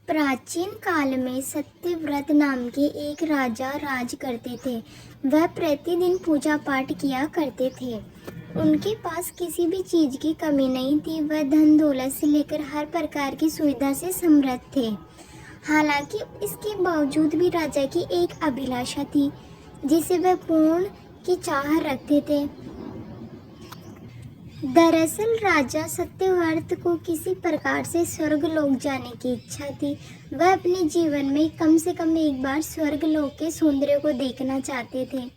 प्राचीन काल में सत्यव्रत नाम के एक राजा राज करते थे। वह प्रतिदिन पूजा पाठ किया करते थे। उनके पास किसी भी चीज की कमी नहीं थी। वह धन दौलत से लेकर हर प्रकार की सुविधा से समृद्ध थे। हालांकि इसके बावजूद भी राजा की एक अभिलाषा थी जिसे वह पूर्ण की चाह रखते थे। दरअसल राजा सत्यव्रत को किसी प्रकार से स्वर्गलोक जाने की इच्छा थी। वह अपने जीवन में कम से कम एक बार स्वर्गलोक के सौंदर्य को देखना चाहते थे,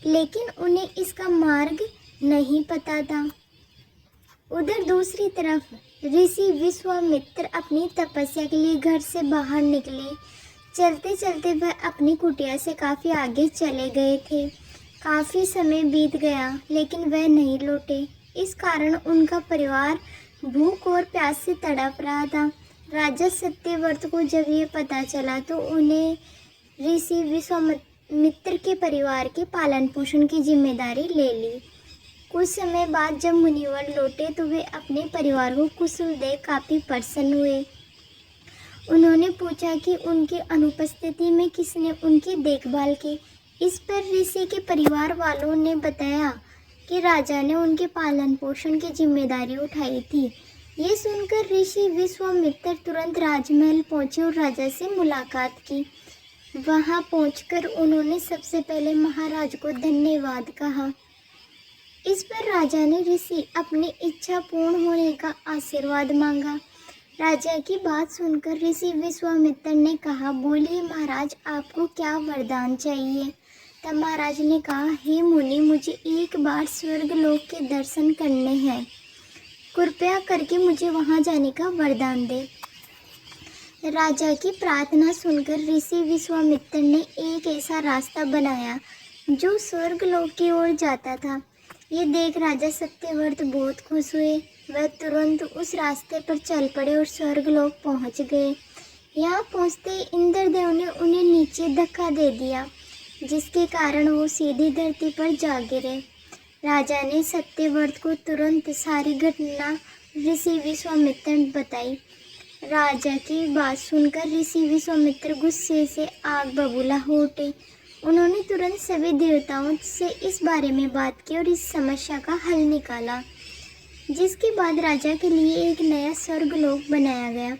लेकिन उन्हें इसका मार्ग नहीं पता था। उधर दूसरी तरफ ऋषि विश्वामित्र अपनी तपस्या के लिए घर से बाहर निकले। चलते चलते वह अपनी कुटिया से काफ़ी आगे चले गए थे। काफ़ी समय बीत गया लेकिन वह नहीं लौटे। इस कारण उनका परिवार भूख और प्यास से तड़प रहा था। राजा सत्यव्रत को जब ये पता चला तो उन्हें ऋषि विश्वामित्र के परिवार के पालन पोषण की जिम्मेदारी ले ली। कुछ समय बाद जब मुनिवर लौटे तो वे अपने परिवार को कुशल देख काफ़ी प्रसन्न हुए। उन्होंने पूछा कि उनकी अनुपस्थिति में किसने उनकी देखभाल की। इस पर ऋषि के परिवार वालों ने बताया कि राजा ने उनके पालन पोषण की जिम्मेदारी उठाई थी। ये सुनकर ऋषि विश्वामित्र तुरंत राजमहल पहुंचे और राजा से मुलाकात की। वहां पहुंचकर उन्होंने सबसे पहले महाराज को धन्यवाद कहा। इस पर राजा ने ऋषि अपनी इच्छा पूर्ण होने का आशीर्वाद मांगा। राजा की बात सुनकर ऋषि विश्वामित्र ने कहा, बोलिए महाराज, आपको क्या वरदान चाहिए। तब महाराज ने कहा, हे मुनि, मुझे एक बार स्वर्गलोक के दर्शन करने हैं। कृपया करके मुझे वहां जाने का वरदान दे। राजा की प्रार्थना सुनकर ऋषि विश्वामित्र ने एक ऐसा रास्ता बनाया जो स्वर्गलोक की ओर जाता था। ये देख राजा सत्यव्रत बहुत खुश हुए। वह तुरंत उस रास्ते पर चल पड़े और स्वर्गलोक पहुंच गए। यहाँ पहुँचते ही इंद्रदेव ने उन्हें नीचे धक्का दे दिया, जिसके कारण वो सीधी धरती पर जा गिरे। राजा ने सत्यव्रत को तुरंत सारी घटना ऋषि विश्वामित्र ने बताई। राजा की बात सुनकर ऋषि विश्वामित्र गुस्से से आग बबूला हो उठे। उन्होंने तुरंत सभी देवताओं से इस बारे में बात की और इस समस्या का हल निकाला, जिसके बाद राजा के लिए एक नया स्वर्गलोक बनाया गया।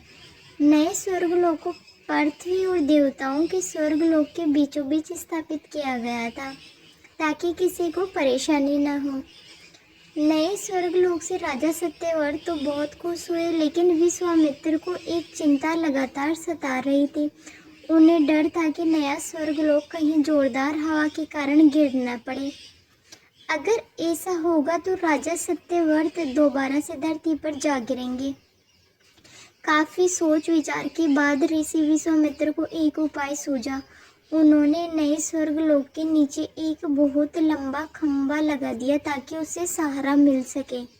नए स्वर्गलोक को पृथ्वी और देवताओं के स्वर्गलोक के बीचों बीच स्थापित किया गया था, ताकि किसी को परेशानी न हो। नए स्वर्गलोक से राजा सत्यव्रत तो बहुत खुश हुए, लेकिन विश्वामित्र को एक चिंता लगातार सता रही थी। उन्हें डर था कि नया स्वर्गलोक कहीं जोरदार हवा के कारण गिर न पड़े। अगर ऐसा होगा तो राजा सत्यव्रत दोबारा से धरती पर जा गिरेंगे। काफ़ी सोच विचार के बाद ऋषि विश्वामित्र को एक उपाय सूझा। उन्होंने नए स्वर्गलोक के नीचे एक बहुत लंबा खंभा लगा दिया ताकि उसे सहारा मिल सके।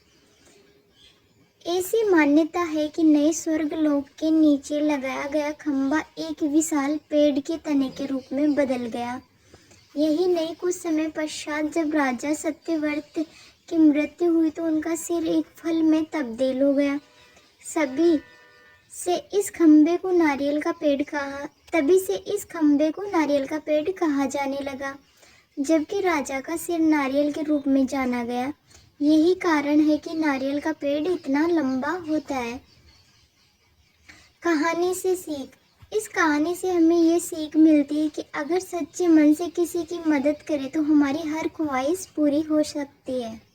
ऐसी मान्यता है कि नए स्वर्गलोक के नीचे लगाया गया खंभा एक विशाल पेड़ के तने के रूप में बदल गया। यही नहीं, कुछ समय पश्चात जब राजा सत्यव्रत की मृत्यु हुई तो उनका सिर एक फल में तब्दील हो गया। तभी से इस खंभे को नारियल का पेड़ कहा जाने लगा, जबकि राजा का सिर नारियल के रूप में जाना गया। यही कारण है कि नारियल का पेड़ इतना लंबा होता है। कहानी से सीख। इस कहानी से हमें ये सीख मिलती है कि अगर सच्चे मन से किसी की मदद करें तो हमारी हर ख्वाहिश पूरी हो सकती है।